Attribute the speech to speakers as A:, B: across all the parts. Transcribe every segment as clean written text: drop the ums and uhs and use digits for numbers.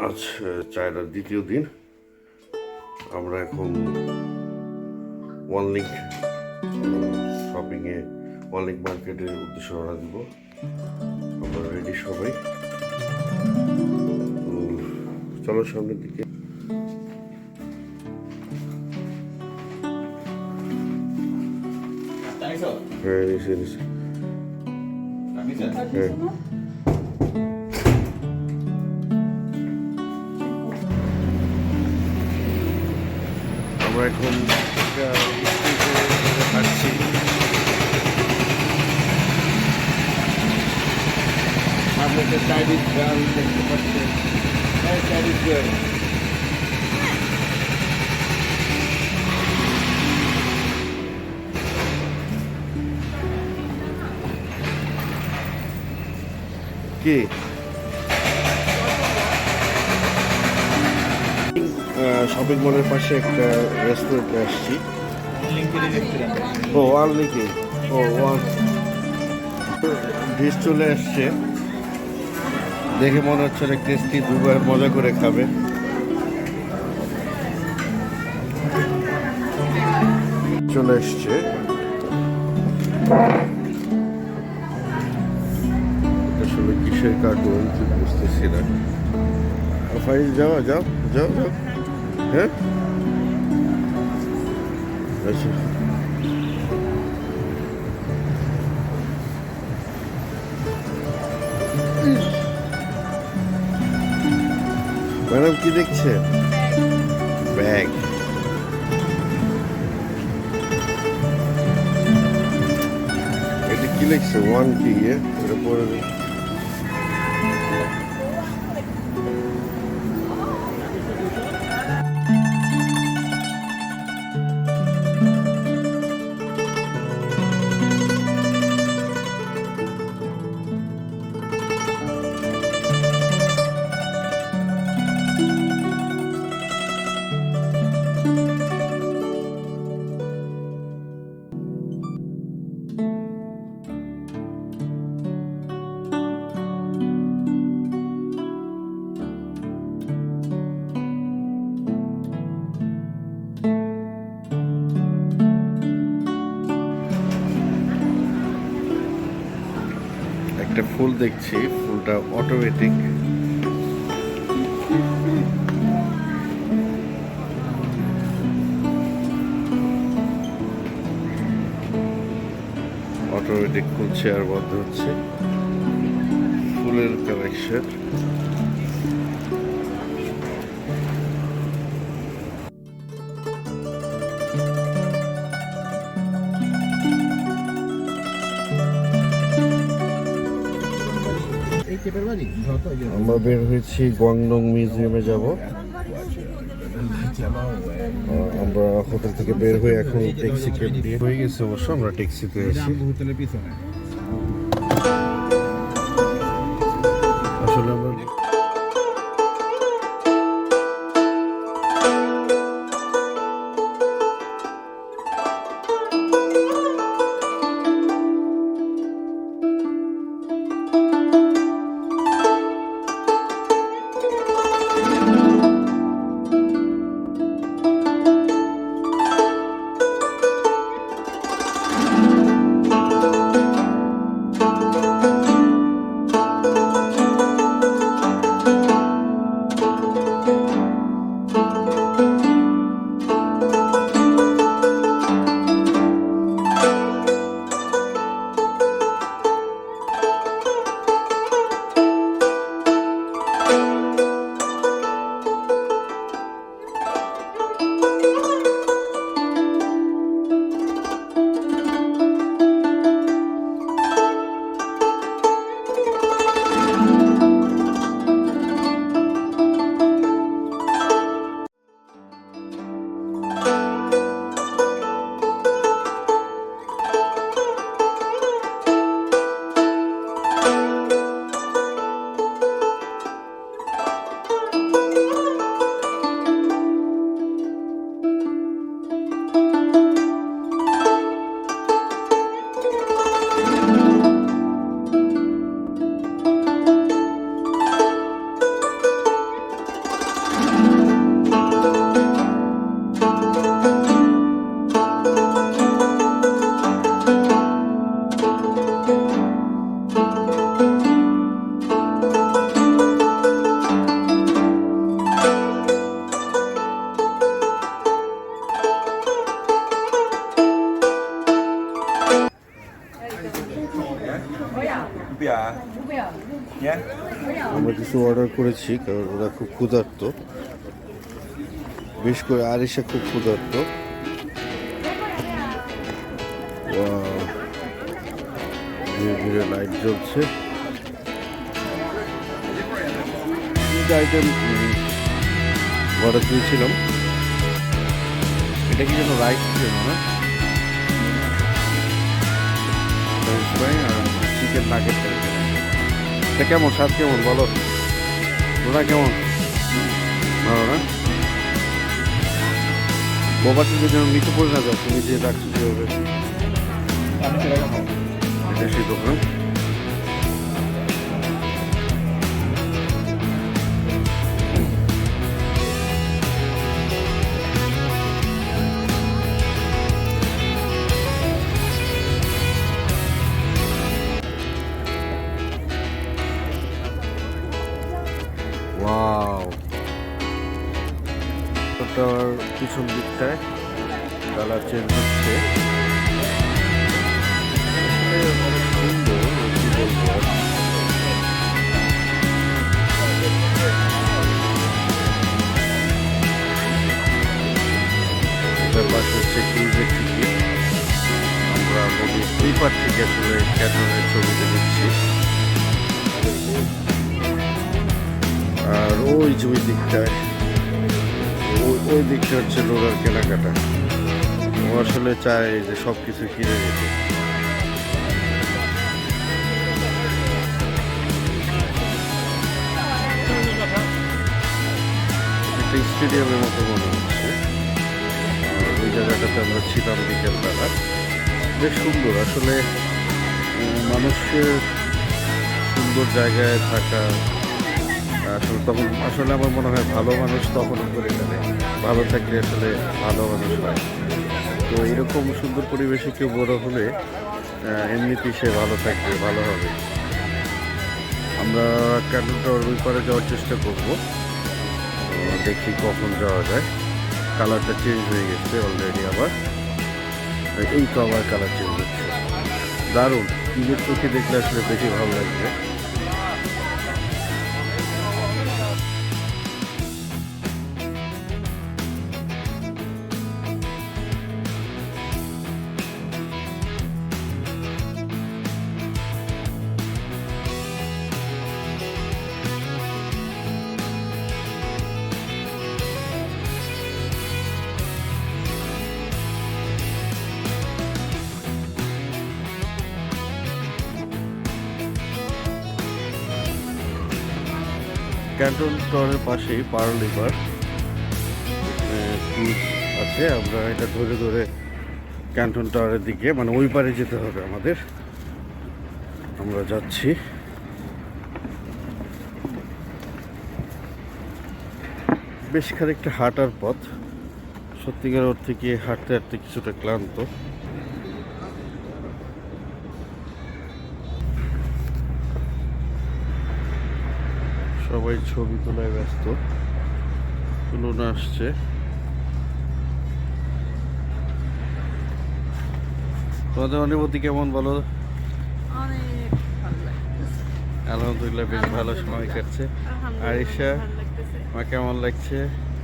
A: আজ চায়নার দ্বিতীয় দিন। আমরা এখন ওয়ান লিঙ্ক শপিংয়ে ওয়ান লিঙ্ক মার্কেটের উদ্দেশ্যে রওনা দিব। আমরা রেডি সবাই, চলো সামনের দিকে। হ্যাঁ নিচে নিচে হ্যাঁ। আমরা এখন হাঁটছি।
B: সামনে একটা চাইনিজ গার্ল দেখতে পাচ্ছেন। চাইনিজ গার্ল
A: কি শপিং মলের পাশে একটা রেস্টুরেন্টে আসছি। ও ওয়ান লিঙ্কে, ও ওয়ান ডিশ চলে আসছে। দেখে মনে হচ্ছে অনেক টেস্টি, দুবার মজা করে খাবে। চলে এসছে, আসলে কিসের কার্টুন বুঝতেছি না। ফাইল যাও যাও যাও যাও। হ্যাঁ আচ্ছা, ম্যাডাম কি দেখছে? ব্যাগ। এটা কি লিখছে? ওয়ান কি? এটা পরে একটা ফুল দেখছি, ফুলটা অটোমেটিক। অটোমেটিক খুলছে আর বন্ধ হচ্ছে। ফুলের কালেকশন। আমরা বের হয়েছি, গুয়াংডং মিউজিয়ামে যাব। আমরা হোটেল থেকে বের হয়ে এখন ট্যাক্সি ক্যাব দিয়ে হয়ে গেছে, অবশ্য আমরা ট্যাক্সিতে আছি। আসলে আমরা করেছি, কারণ ওরা খুব ক্ষুধার্ত, বিশেষ করে আরিশা খুব ক্ষুধার্ত। ধীরে ধীরে লাইট জ্বলছে। আইটেম অর্ডার দিয়েছিলাম, এটা কি যেন রাইস ছিল না, চিকেন নাগেট। এটা কেমন স্বাদ, কেমন বলো? ওরা কেমন? ভালো না? বোবাটি যেন নিচে পড়ে না যাও, তুমি যে রাখছো কীভাবে? এটা সেই দোকান। ওয়াও, ওটার পিছন দিকটায় কালার চেঞ্জ হচ্ছে, অনেক সুন্দর। কি বলবো, এটার পাশে হচ্ছে ক্রুজের টিকিট। আমরা নদীর দুই পার থেকে আসলে ক্যান্টনের ছবিতে দিচ্ছি। আর ওই যে ওই দিকটায়, ওই দিকটা হচ্ছে রোডার কেনাকাটা। ও আসলে চায় যে সব কিছু কিনে যেতে। একটা স্টেডিয়ামের মতো মনে হচ্ছে। ওই জায়গাটাতে আমরা ছিলাম বিকেলবেলা, বেশ সুন্দর। আসলে মানুষের সুন্দর জায়গায় থাকা আসলে তখন আসলে আমার মনে হয় ভালো মানুষ তখনও করে ফেলে, ভালো থাকলে আসলে ভালো মানুষ হয়। তো এরকম সুন্দর পরিবেশে কেউ বড় হলে এমনিতেই সে ভালো থাকবে, ভালো হবে। আমরা ক্যান্টনটা ওই পারে যাওয়ার চেষ্টা করব, দেখি কখন যাওয়া যায়। কালারটা চেঞ্জ হয়ে গেছে অলরেডি, আবার এই তো আবার কালার চেঞ্জ হচ্ছে। দারুণ, নিজের চোখে দেখলে আসলে বেশি ভালো লাগবে। ক্যান্টন টাওয়ারের পাশেই পার্ল রিভার ক্রুজ আছে। আমরা এটা ধরে ধরে ক্যান্টন টাওয়ারের দিকে, মানে ওই পারে যেতে হবে আমাদের। আমরা যাচ্ছি। বেশ খানিকটা হাঁটার পথ, সত্যিকার অর্থে কি হাঁটতে হাঁটতে কিছুটা ক্লান্ত। সবাই ছবি তোলায় ব্যস্ত, তুলনা আসছে। তোমাদের অনুভূতি কেমন বলো?
C: অনেক ভালো লাগতেছে।
A: আলহামদুলিল্লাহ, বেশ ভালো সময় কাটছে। আরিশা, আমার কেমন লাগছে?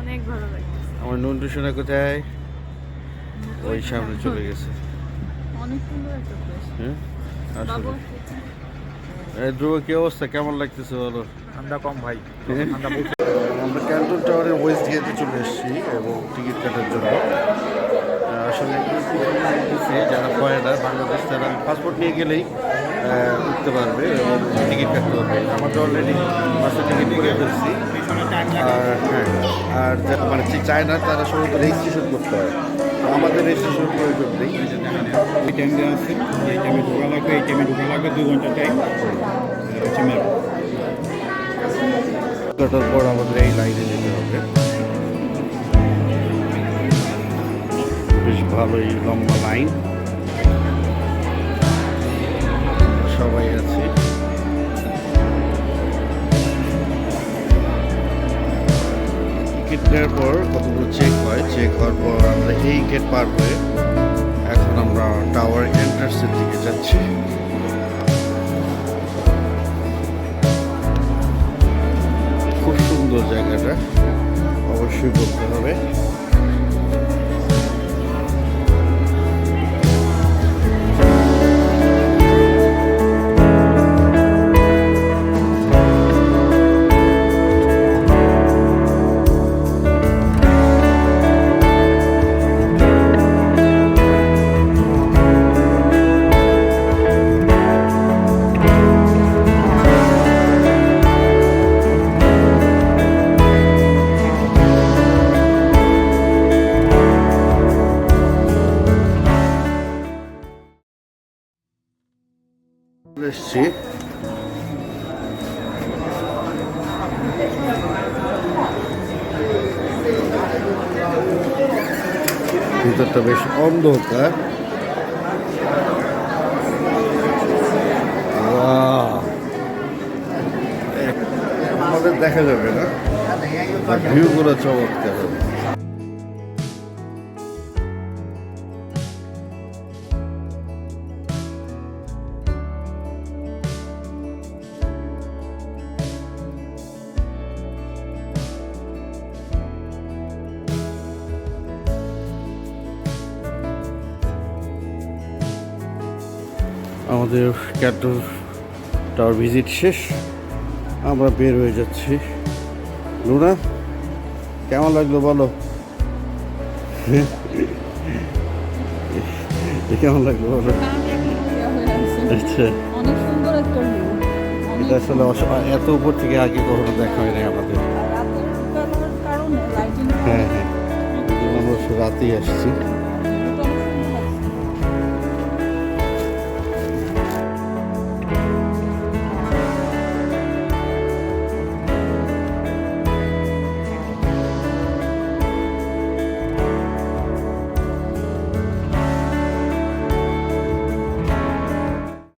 C: অনেক ভালো লাগতেছে।
A: আমার নন্টু সোনা কোথায়? ওই সামনে চলে গেছে।
C: অনেক সুন্দর একটা প্লেস।
A: হ্যাঁ,
C: বাবু
A: আসলে ধ্রুব, কি অবস্থা, কেমন লাগতেছে বলো?
B: ঠান্ডা কম ভাই,
A: আমরা ক্যান্টন টাওয়ারের ওয়েস্ট গেটে চলে এসেছি এবং টিকিট কাটার জন্য। আসলে যারা ফরেনার বাংলাদেশ, তারা পাসপোর্ট নিয়ে গেলেই উঠতে পারবে এবং টিকিট কাটতে পারবে। আমরা তো অলরেডি বাসের টিকিট করে ফেলছি। আর হ্যাঁ, আর যারা মানে চায় না তারা সম্ভবত রেজিস্ট্রেশন করতে হয়, তো আমাদের রেজিস্ট্রেশন প্রয়োজন নেই।
B: এই টাইম দেওয়া আছে, এই টাইমে ঢোকা লাগবে, এই টাইমে ঢোকা লাগবে 2 ঘন্টা টাইম হচ্ছে ম্যাপ।
A: কাটার পর আমাদের এই লাইনে যেতে হবে। বেশ ভালোই লম্বা লাইন, সবাই আছে। টিকিট নেওয়ার পর কতগুলো চেক হয়, চেক হওয়ার পর আমরা এই গেট পার হয়ে এখন আমরা টাওয়ার এন্ট্রান্সের দিকে যাচ্ছি। সুন্দর জায়গাটা, অবশ্যই বলতে হবে। এসছি ভিতরটা বেশ অন্ধকার। আমাদের দেখা যাবে না, ভিউগুলো চমৎকার হবে। আমাদের ক্যাটল টাওয়ার ভিজিট শেষ, আমরা বের হয়ে যাচ্ছি। লুনা, কেমন লাগলো বলো? কেমন লাগলো বলো? আচ্ছা,
C: অনেক সুন্দর একটা ভিউ।
A: এটা আসলে এত উপর থেকে আগে কখনো দেখা হয়নি আমাদের।
C: রাতের কারণে লাইটিং
A: হ্যাঁ হ্যাঁ, আমরা রাতেই আসছি।